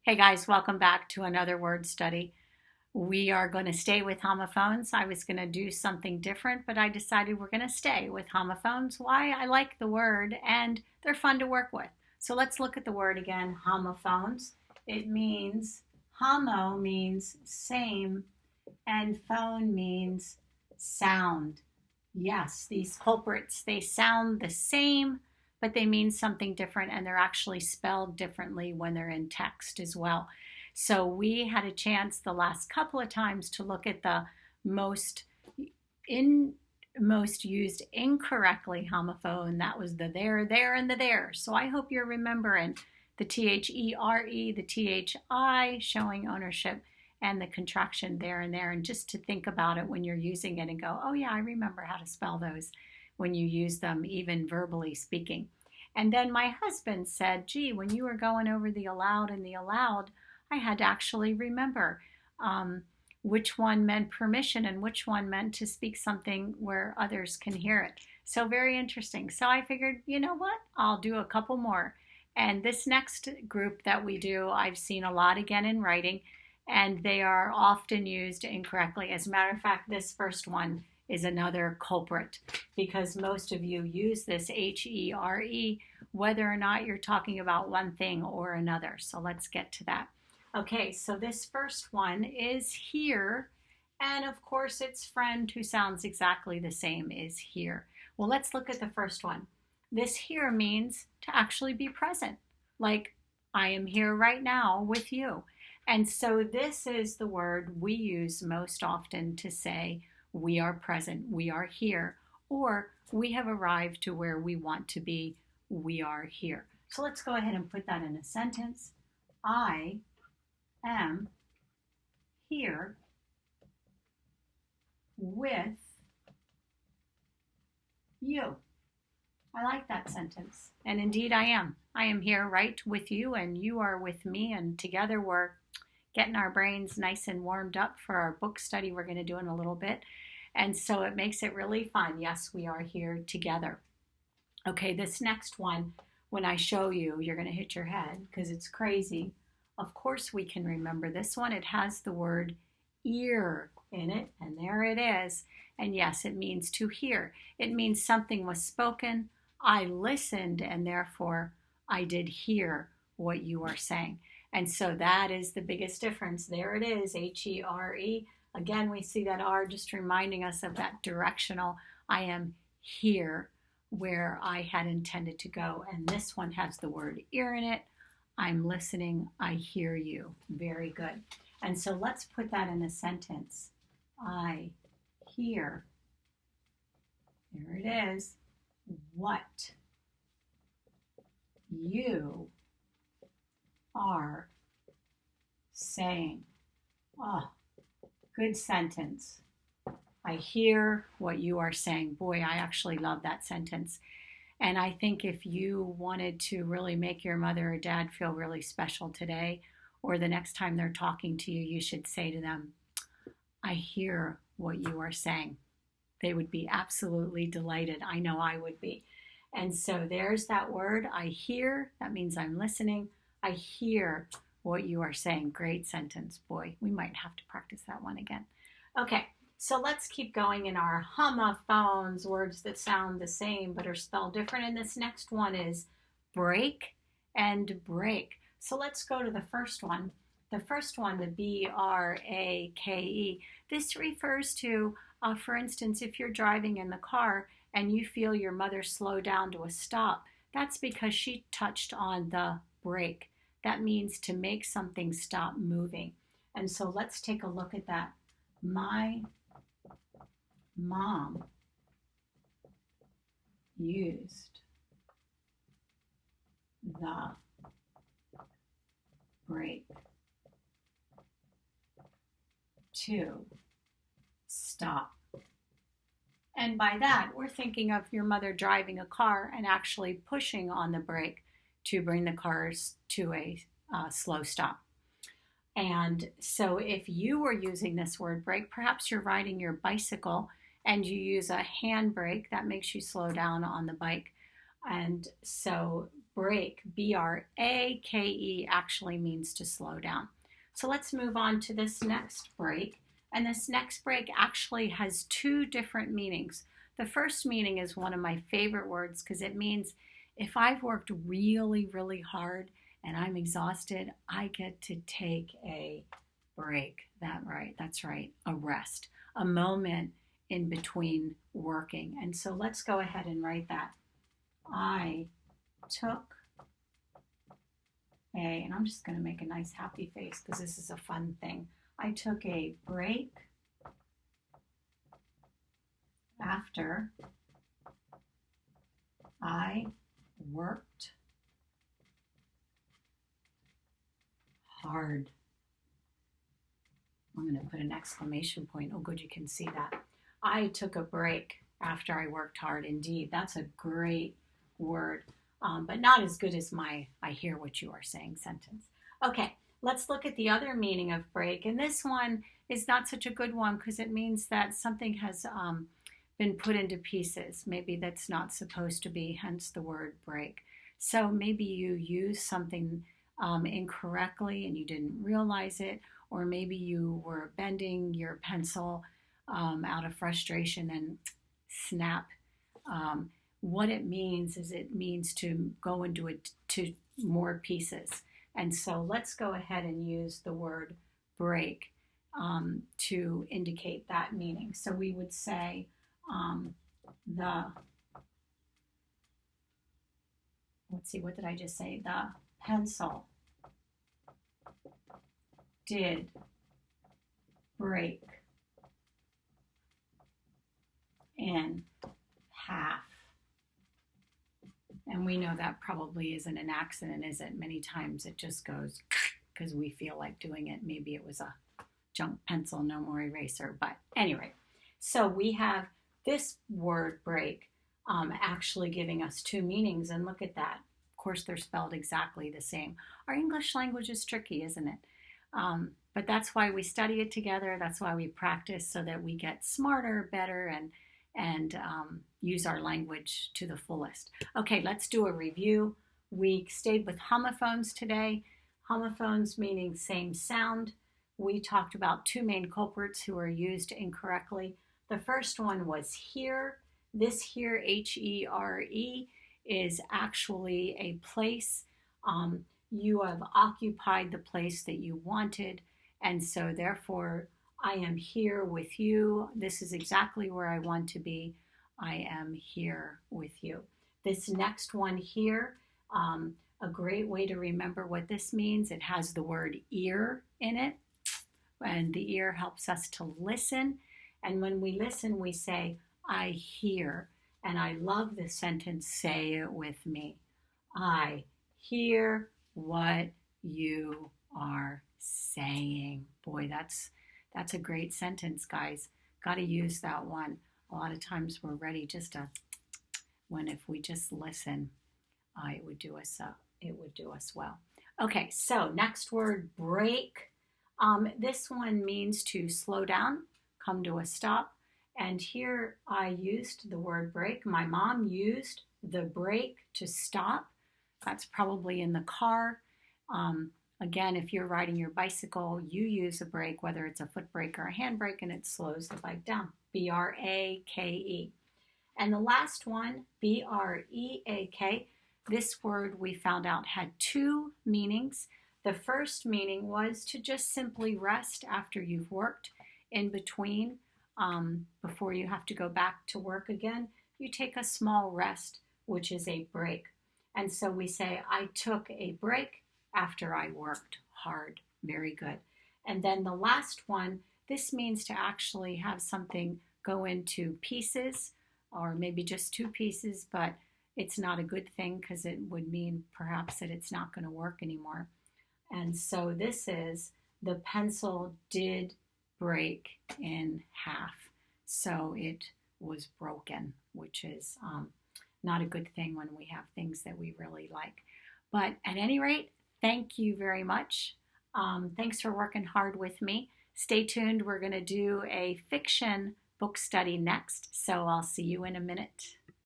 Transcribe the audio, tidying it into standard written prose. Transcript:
Hey guys, welcome back to another word study. We are going to stay with homophones. I was going to do something different, but I decided we're going to stay with homophones. Why? I like the word and they're fun to work with. So let's look at the word again, homophones. It means, homo means same and phone means sound. Yes, these culprits, they sound the same, but they mean something different and they're actually spelled differently when they're in text as well. So we had a chance the last couple of times to look at the most in most used incorrectly homophone. That was the there, and the there. So I hope you're remembering the THERE, the THI showing ownership, and the contraction there and there. And just to think about it when you're using it and go, oh yeah, I remember how to spell those when you use them, even verbally speaking. And then my husband said, gee, when you were going over the allowed and the allowed, I had to actually remember which one meant permission and which one meant to speak something where others can hear it. So very interesting. So I figured, you know what? I'll do a couple more. And this next group that we do, I've seen a lot again in writing, and they are often used incorrectly. As a matter of fact, this first one is another culprit because most of you use this HERE, whether or not you're talking about one thing or another. So let's get to that. Okay, so this first one is here, and of course its friend who sounds exactly the same is here. Well, let's look at the first one. This here means to actually be present, like I am here right now with you. And so this is the word we use most often to say we are present, we are here, or we have arrived to where we want to be, we are here. So let's go ahead and put that in a sentence. I am here with you. I like that sentence. And indeed I am. I am here right with you and you are with me, and together we're getting our brains nice and warmed up for our book study we're going to do in a little bit. And so it makes it really fun. Yes, we are here together. Okay, this next one, when I show you, you're going to hit your head because it's crazy. Of course we can remember this one. It has the word ear in it, and there it is. And yes, it means to hear. It means something was spoken, I listened, and therefore I did hear what you are saying. And so that is the biggest difference. There it is, HERE. Again, we see that R just reminding us of that directional, I am here where I had intended to go. And this one has the word ear in it. I'm listening, I hear you. Very good. And so let's put that in a sentence. I hear, there it is, what you are saying. Oh, good sentence. I hear what you are saying. Boy, I actually love that sentence. And I think if you wanted to really make your mother or dad feel really special today, or the next time they're talking to you, you should say to them, I hear what you are saying. They would be absolutely delighted. I know I would be. And so there's that word, I hear. That means I'm listening. I hear what you are saying. Great sentence. Boy, we might have to practice that one again. Okay, so let's keep going in our homophones, words that sound the same but are spelled different. And this next one is break and break. So let's go to the first one. The first one, the BRAKE. This refers to, for instance, if you're driving in the car and you feel your mother slow down to a stop, that's because she touched on the brake. That means to make something stop moving. And so let's take a look at that. My mom used the brake to stop. And by that, we're thinking of your mother driving a car and actually pushing on the brake to bring the cars to a slow stop. And so if you were using this word brake, perhaps you're riding your bicycle and you use a handbrake that makes you slow down on the bike. And so break, B-R-A-K-E, actually means to slow down. So let's move on to this next break. And this next break actually has two different meanings. The first meaning is one of my favorite words because it means if I've worked really, really hard and I'm exhausted, I get to take a break. That's right, a rest, a moment in between working. And so let's go ahead and write that. I took and I'm just going to make a nice happy face because this is a fun thing. I took a break after I worked hard. I'm going to put an exclamation point. Oh, good, you can see that. I took a break after I worked hard. Indeed, that's a great word, but not as good as my I hear what you are saying sentence. Okay, let's look at the other meaning of break. And this one is not such a good one because it means that something has been put into pieces. Maybe that's not supposed to be, hence the word break. So maybe you use something incorrectly and you didn't realize it, or maybe you were bending your pencil out of frustration and snap. What it means is it means to go into it to more pieces. And so let's go ahead and use the word break to indicate that meaning. So we would say let's see, what did I just say? The pencil did break in half. And we know that probably isn't an accident, is it? Many times it just goes because we feel like doing it. Maybe it was a junk pencil, no more eraser. But anyway, so we have this word break actually giving us two meanings. And look at that. Of course, they're spelled exactly the same. Our English language is tricky, isn't it? But that's why we study it together. That's why we practice so that we get smarter, better, and use our language to the fullest. Okay, let's do a review. We stayed with homophones today. Homophones meaning same sound. We talked about two main culprits who are used incorrectly. The first one was here. This here, H-E-R-E, is actually a place. You have occupied the place that you wanted, and so therefore I am here with you. This is exactly where I want to be. I am here with you. This next one here, a great way to remember what this means, it has the word ear in it, and the ear helps us to listen. And when we listen, we say, I hear. And I love this sentence, say it with me. I hear what you are saying. Boy, that's a great sentence, guys. Got to use that one. A lot of times we're ready just to, when if we just listen, it would do us well. Okay, so next word, break. This one means to slow down, come to a stop. And here I used the word break. My mom used the brake to stop. That's probably in the car. Again, if you're riding your bicycle, you use a brake, whether it's a foot brake or a hand brake, and it slows the bike down. B-R-A-K-E. And the last one, B-R-E-A-K, this word we found out had two meanings. The first meaning was to just simply rest after you've worked. In between, before you have to go back to work again, you take a small rest, which is a break. And so we say, I took a break after I worked hard. Very good. And then the last one, this means to actually have something go into pieces, or maybe just two pieces, but it's not a good thing because it would mean perhaps that it's not going to work anymore. And so this is, the pencil did break in half. So it was broken, which is not a good thing when we have things that we really like. But at any rate, thank you very much. Thanks for working hard with me. Stay tuned. We're going to do a fiction book study next. So I'll see you in a minute.